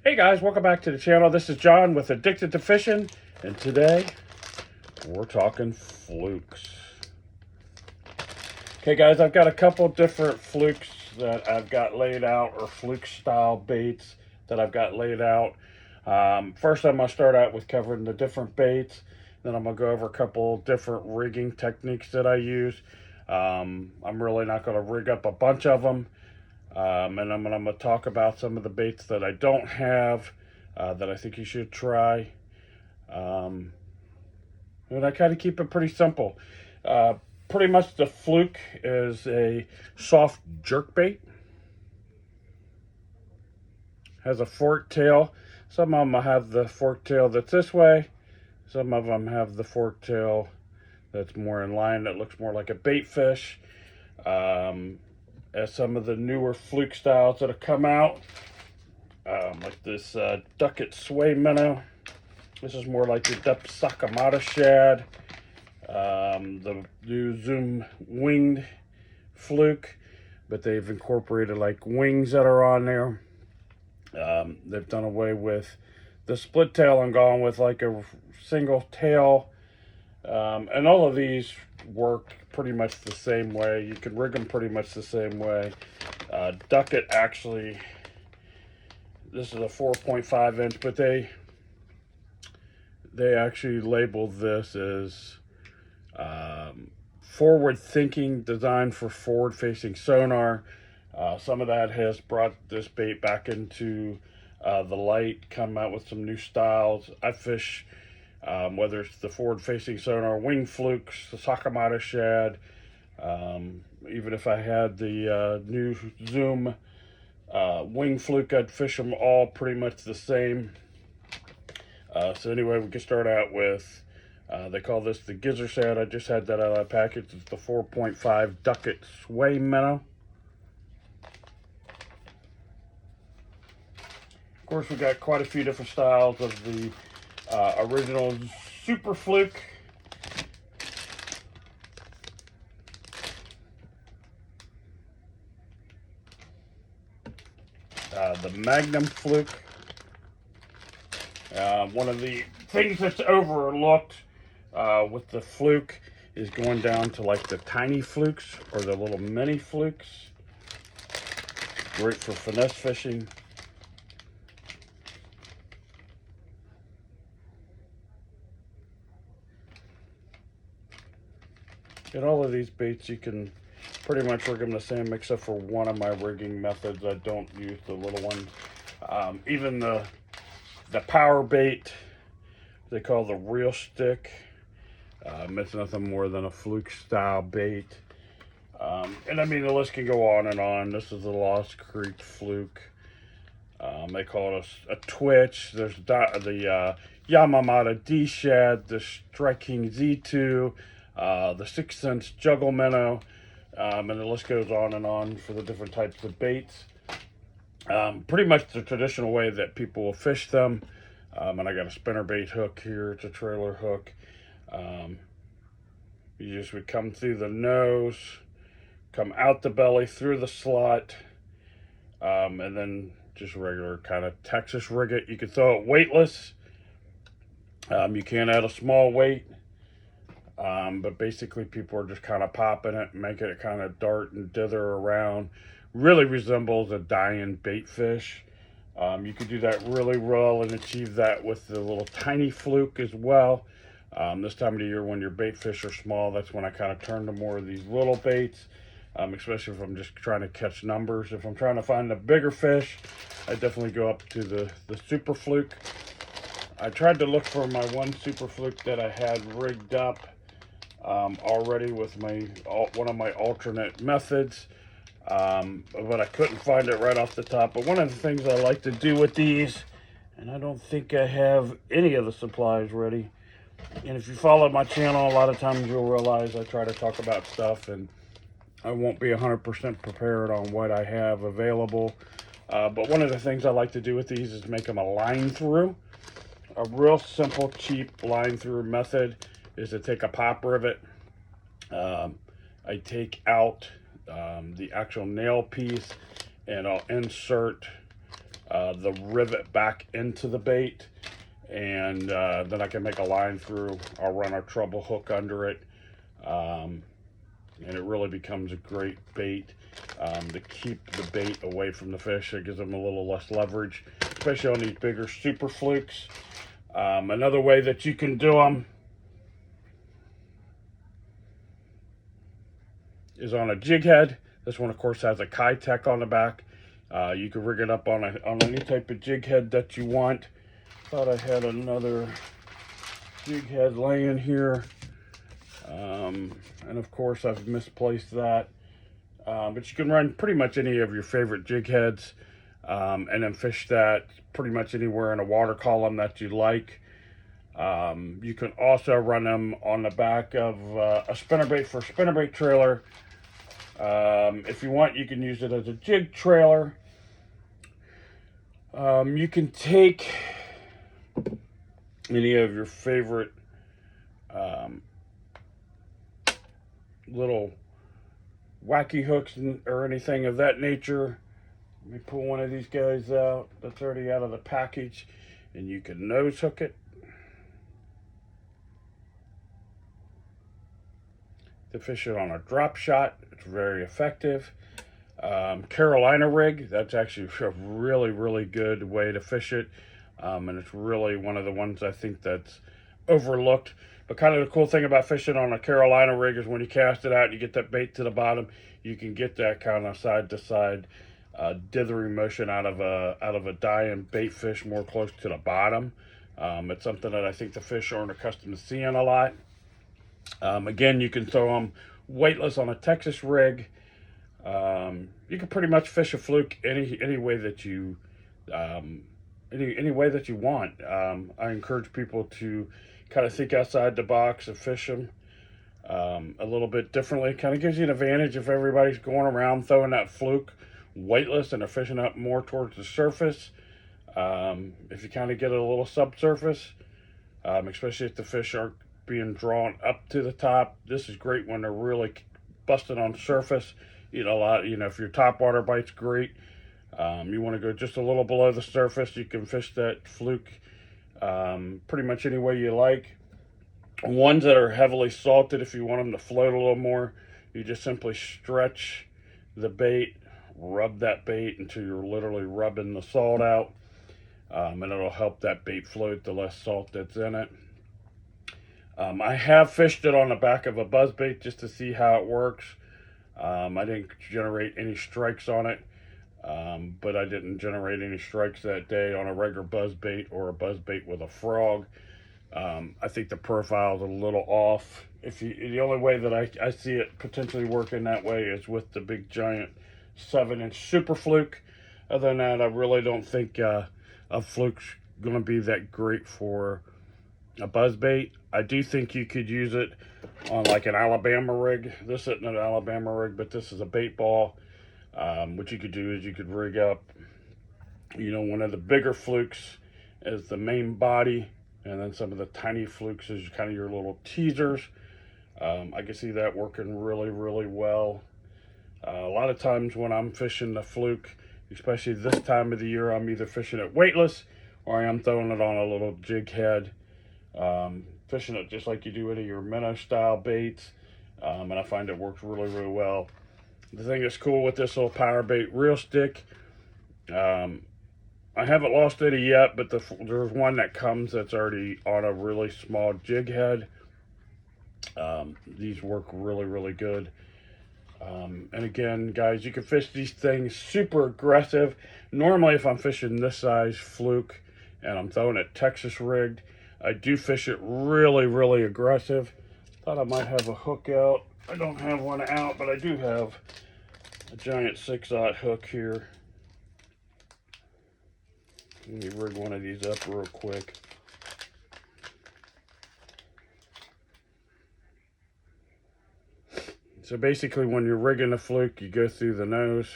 Hey guys, welcome back to the channel. This is John with Addicted to Fishing, and today we're talking flukes. Okay guys, I've got a couple different flukes that I've got laid out, or fluke style baits that I've got laid out. First I'm going to start out with covering the different baits. Then I'm going to go over a couple different rigging techniques that I use. I'm really not going to rig up a bunch of them. And I'm going to talk about some of the baits that I don't have that I think you should try. And I kind of keep it pretty simple. Pretty much the Fluke is a soft jerk bait. Has a forked tail. Some of them have the forked tail that's this way. Some of them have the forked tail that's more in line, that looks more like a bait fish. As some of the newer Fluke styles that have come out, like this Ducket Sway Minnow. This is more like the Depth Sakamata Shad. The new Zoom Winged Fluke, but they've incorporated like wings that are on there. They've done away with the split tail and gone with like a single tail. And all of these work pretty much the same way. You can rig them pretty much the same way. Ducket actually, this is a 4.5 inch, but they actually labeled this as forward thinking, designed for forward facing sonar. Some of that has brought this bait back into the light, come out with some new styles. I fish whether it's the forward-facing sonar, wing flukes, the Sakamata Shad, even if I had the new Zoom wing fluke, I'd fish them all pretty much the same. So anyway, we can start out with, they call this the Gizzard Shad. I just had that out of that package. It's the 4.5 Ducket Sway Minnow. Of course, we got quite a few different styles of the original Super Fluke. The Magnum Fluke. One of the things that's overlooked with the Fluke is going down to like the tiny flukes or the little mini flukes. Great for finesse fishing. And all of these baits, you can pretty much rig them the same, except for one of my rigging methods. I don't use the little ones. Even the power bait, they call the reel stick. It's nothing more than a Fluke style bait. And I mean, the list can go on and on. This is the Lost Creek Fluke. They call it a twitch. There's the Yamamata D Shad, the Strike King Z2, the 6 Sense Juggle Minnow, and the list goes on and on for the different types of baits. Pretty much the traditional way that people will fish them. And I got a spinnerbait hook here. It's a trailer hook. You just would come through the nose, come out the belly, through the slot, and then just regular kind of Texas rig it. You can throw it weightless. You can add a small weight. But basically people are just kind of popping it, making it kind of dart and dither around. Really resembles a dying bait fish. You could do that really well and achieve that with the little tiny Fluke as well. This time of the year when your bait fish are small, that's when I kind of turn to more of these little baits, especially if I'm just trying to catch numbers. If I'm trying to find the bigger fish, I definitely go up to the Super Fluke. I tried to look for my one Super Fluke that I had rigged up already with one of my alternate methods, but I couldn't find it right off the top. But one of the things I like to do with these, and I don't think I have any of the supplies ready, and if you follow my channel, a lot of times you'll realize I try to talk about stuff and I won't be 100% prepared on what I have available. But one of the things I like to do with these is make them a line through. A real simple, cheap line through method is to take a pop rivet. I take out the actual nail piece and I'll insert the rivet back into the bait, and then I can make a line through. I'll run a treble hook under it, and it really becomes a great bait to keep the bait away from the fish. It gives them a little less leverage, especially on these bigger super flukes. Another way that you can do them is on a jig head. This one, of course, has a Kitech on the back. You can rig it up on any type of jig head that you want. Thought I had another jig head laying here, and of course I've misplaced that. But you can run pretty much any of your favorite jig heads, and then fish that pretty much anywhere in a water column that you like. You can also run them on the back of a spinnerbait for a spinnerbait trailer. If you want, you can use it as a jig trailer. You can take any of your favorite little wacky hooks or anything of that nature. Let me pull one of these guys out that's already out of the package, and you can nose hook it to fish it on a drop shot. It's very effective. Carolina rig, that's actually a really, really good way to fish it. And it's really one of the ones I think that's overlooked. But kind of the cool thing about fishing on a Carolina rig is when you cast it out and you get that bait to the bottom, you can get that kind of side to side dithering motion out of a dying bait fish more close to the bottom. It's something that I think the fish aren't accustomed to seeing a lot. Again, you can throw them weightless on a Texas rig. You can pretty much fish a fluke any way that you any way that you want. I encourage people to kind of think outside the box and fish them a little bit differently. Kind of gives you an advantage if everybody's going around throwing that fluke weightless and they're fishing up more towards the surface. If you kind of get a little subsurface, especially if the fish aren't being drawn up to the top, this is great when they're really busting on the surface. You know, if your top water bite's great, you want to go just a little below the surface, you can fish that fluke pretty much any way you like. Ones that are heavily salted, if you want them to float a little more, you just simply stretch the bait, rub that bait until you're literally rubbing the salt out, and it'll help that bait float, the less salt that's in it. I have fished it on the back of a buzzbait just to see how it works. I didn't generate any strikes on it, but I didn't generate any strikes that day on a regular buzzbait or a buzzbait with a frog. I think the profile is a little off. The only way that I see it potentially working that way is with the big giant 7-inch super fluke. Other than that, I really don't think a fluke's going to be that great for a buzzbait. I do think you could use it on like an Alabama rig. This isn't an Alabama rig, but this is a bait ball. What you could do is you could rig up, one of the bigger flukes as the main body, and then some of the tiny flukes as kind of your little teasers. I can see that working really, really well. A lot of times when I'm fishing the fluke, especially this time of the year, I'm either fishing it weightless or I am throwing it on a little jig head. Fishing it just like you do any of your minnow style baits, and I find it works really, really well. The thing that's cool with this little power bait reel stick, I haven't lost any yet, but there's one that comes that's already on a really small jig head. These work really, really good. And again, guys, you can fish these things super aggressive. Normally, if I'm fishing this size fluke and I'm throwing it Texas rigged, I do fish it really, really aggressive. Thought I might have a hook out. I don't have one out, but I do have a giant 6/0 hook here. Let me rig one of these up real quick. So basically, when you're rigging a fluke, you go through the nose,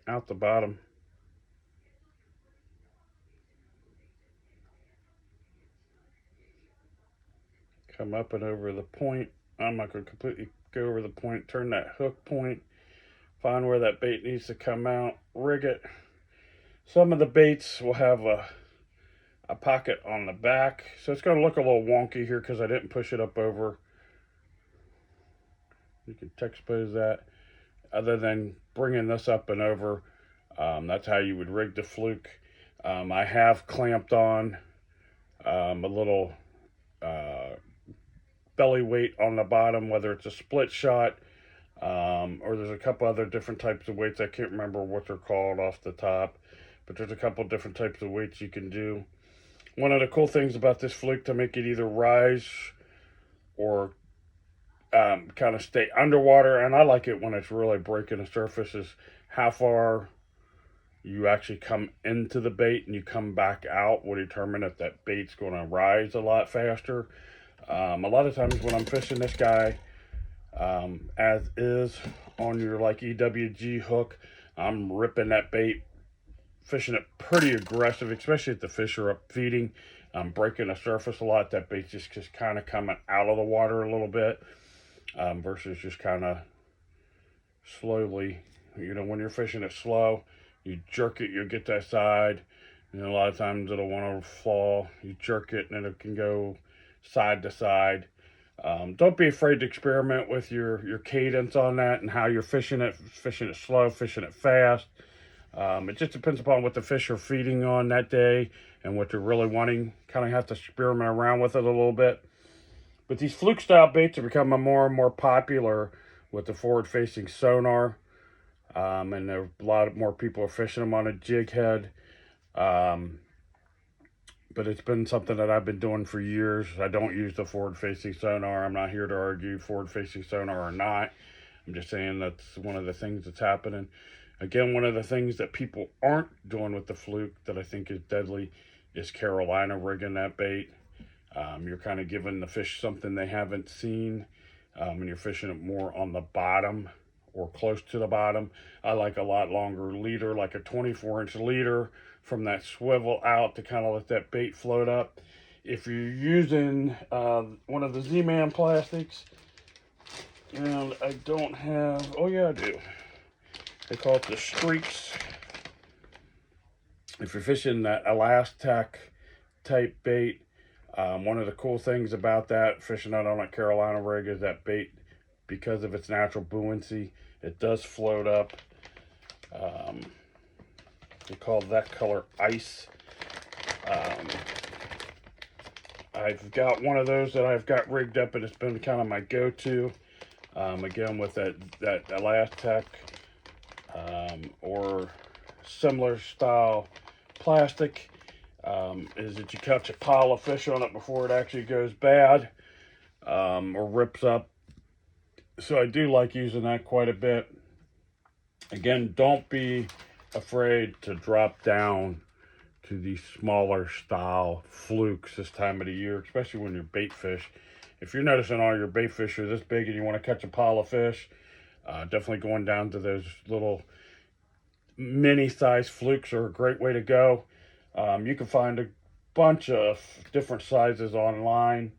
out the bottom, come up and over the point. I'm not going to completely go over the point, turn that hook point Find where that bait needs to come out, rig it. Some of the baits will have a pocket on the back, so it's going to look a little wonky here because I didn't push it up over. You can expose that. Other than bringing this up and over, that's how you would rig the Fluke. I have clamped on a little belly weight on the bottom, whether it's a split shot or there's a couple other different types of weights. I can't remember what they're called off the top, but there's a couple different types of weights you can do. One of the cool things about this Fluke to make it either rise or kind of stay underwater, and I like it when it's really breaking the surface, is how far you actually come into the bait and you come back out will determine if that bait's going to rise a lot faster. A lot of times when I'm fishing this guy as is on your like EWG hook, I'm ripping that bait, fishing it pretty aggressive, especially if the fish are up feeding. I'm breaking the surface a lot. That bait's just kind of coming out of the water a little bit versus just kind of slowly. You know, when you're fishing it slow, you jerk it, you'll get that side. And a lot of times it'll want to fall. You jerk it and it can go side to side. Don't be afraid to experiment with your cadence on that and how you're fishing it slow, fishing it fast. It just depends upon what the fish are feeding on that day and what they're really wanting. Kind of have to experiment around with it a little bit. But these Fluke style baits are becoming more and more popular with the forward facing sonar. And there a lot more people are fishing them on a jig head. But it's been something that I've been doing for years. I don't use the forward facing sonar. I'm not here to argue forward facing sonar or not. I'm just saying that's one of the things that's happening. Again, one of the things that people aren't doing with the Fluke that I think is deadly is Carolina rigging that bait. You're kind of giving the fish something they haven't seen, and you're fishing it more on the bottom or close to the bottom. I like a lot longer leader, like a 24-inch leader from that swivel out to kind of let that bait float up. If you're using one of the Z-Man plastics, and I don't have, oh yeah I do. They call it the Streaks. If you're fishing that Elastec type bait, one of the cool things about that, fishing out on a Carolina rig, is that bait, because of its natural buoyancy, it does float up. They call that color ice. I've got one of those that I've got rigged up, and it's been kind of my go-to. Again, with that Elastec or similar style plastic, is that you catch a pile of fish on it before it actually goes bad or rips up. So I do like using that quite a bit. Again, don't be afraid to drop down to these smaller style Flukes this time of the year, especially when you're bait fish. If you're noticing all your bait fish are this big and you want to catch a pile of fish, definitely going down to those little mini size Flukes are a great way to go. You can find a bunch of different sizes online.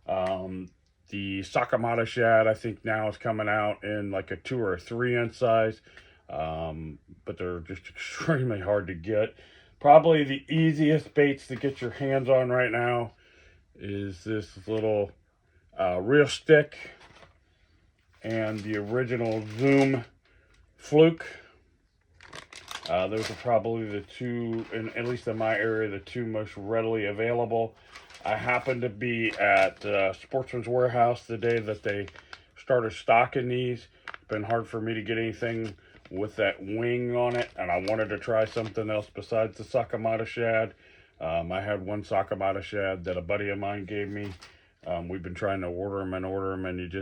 The Sakamata shad, I think now is coming out in like a 2 or 3 inch size. But they're just extremely hard to get. Probably the easiest baits to get your hands on right now is this little reel stick and the original Zoom Fluke. Those are probably the two, at least in my area, the two most readily available. I happened to be at Sportsman's Warehouse the day that they started stocking these. It's been hard for me to get anything with that wing on it, and I wanted to try something else besides the Sakamata shad. I had one Sakamata shad that a buddy of mine gave me. We've been trying to order them, and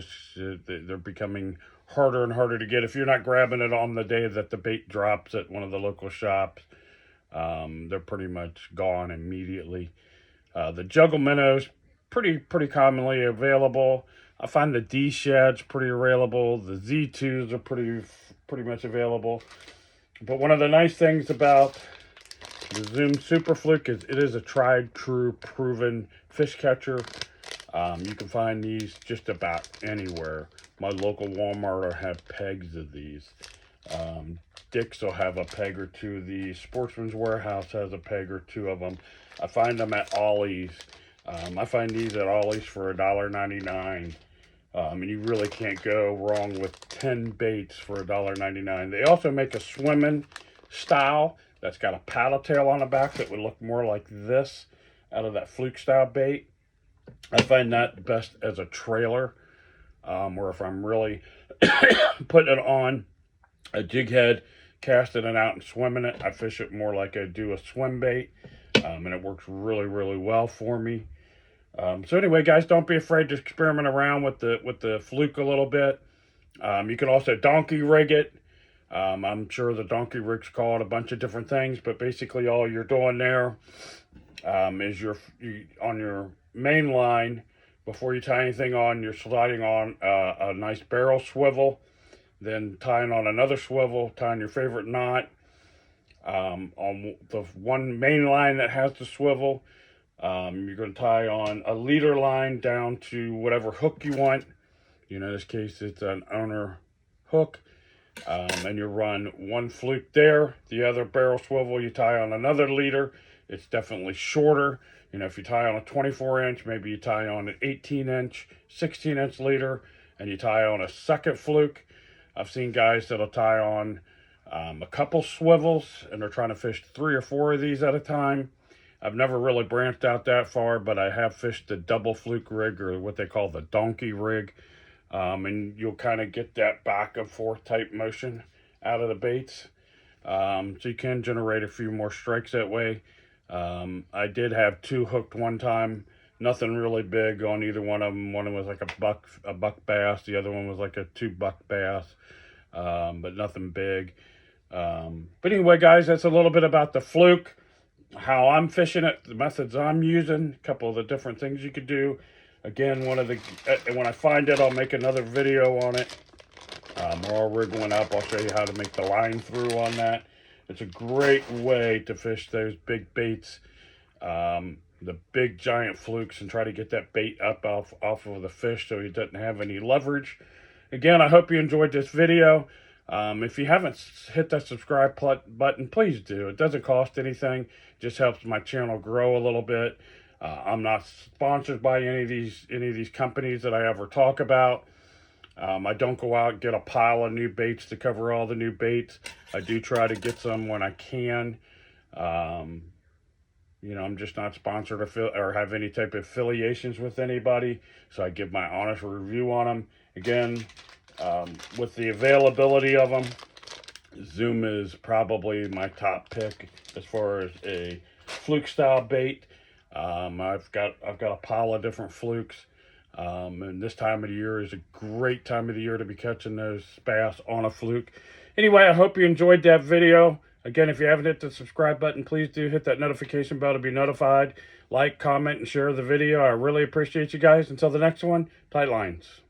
they're becoming harder and harder to get. If you're not grabbing it on the day that the bait drops at one of the local shops, they're pretty much gone immediately. The juggle minnows, pretty commonly available. I find the D shads pretty available. The Z2s are pretty much available. But one of the nice things about the Zoom Super Fluke is it is a tried, true, proven fish catcher. You can find these just about anywhere. My local Walmart will have pegs of these. Dick's will have a peg or two. The Sportsman's Warehouse has a peg or two of them. I find them at Ollie's. I find these at Ollie's for $1.99. And you really can't go wrong with 10 baits for $1.99. They also make a swimming style that's got a paddle tail on the back that would look more like this out of that Fluke style bait. I find that best as a trailer, or if I'm really putting it on a jig head, casting it out and swimming it. I fish it more like I do a swim bait, and it works really, really well for me. So anyway, guys, don't be afraid to experiment around with the Fluke a little bit. You can also donkey rig it. I'm sure the donkey rigs call it a bunch of different things, but basically all you're doing there is on your main line, before you tie anything on, you're sliding on a nice barrel swivel, then tying on another swivel, tying your favorite knot on the one main line that has the swivel. You're going to tie on a leader line down to whatever hook you want. In this case, it's an owner hook. And you run one Fluke there. The other barrel swivel you tie on another leader. It's definitely shorter. If you tie on a 24-inch, maybe you tie on an 18-inch, 16-inch leader, and you tie on a second Fluke. I've seen guys that'll tie on a couple swivels, and they're trying to fish 3 or 4 of these at a time. I've never really branched out that far, but I have fished the double Fluke rig, or what they call the donkey rig. And you'll kind of get that back and forth type motion out of the baits. So you can generate a few more strikes that way. I did have 2 hooked one time. Nothing really big on either one of them. One was like a buck bass. The other one was like a 2 buck bass. But nothing big. But anyway, guys, that's a little bit about the Fluke, how I'm fishing it, the methods I'm using, a couple of the different things you could do. Again, when I find it, I'll make another video on it. We're all wriggling up. I'll show you how to make the line through on that. It's a great way to fish those big baits, the big giant Flukes, and try to get that bait up off of the fish so he doesn't have any leverage. Again, I hope you enjoyed this video. If you haven't hit that subscribe button, please do. It doesn't cost anything. It just helps my channel grow a little bit. I'm not sponsored by any of these companies that I ever talk about. I don't go out and get a pile of new baits to cover all the new baits. I do try to get some when I can. I'm just not sponsored or have any type of affiliations with anybody, so I give my honest review on them. Again, with the availability of them, Zoom is probably my top pick as far as a Fluke style bait. I've got a pile of different Flukes, and this time of the year is a great time of the year to be catching those bass on a Fluke. Anyway, I hope you enjoyed that video. Again, if you haven't hit the subscribe button, please do hit that notification bell to be notified. Like, comment, and share the video. I really appreciate you guys. Until the next one, tight lines.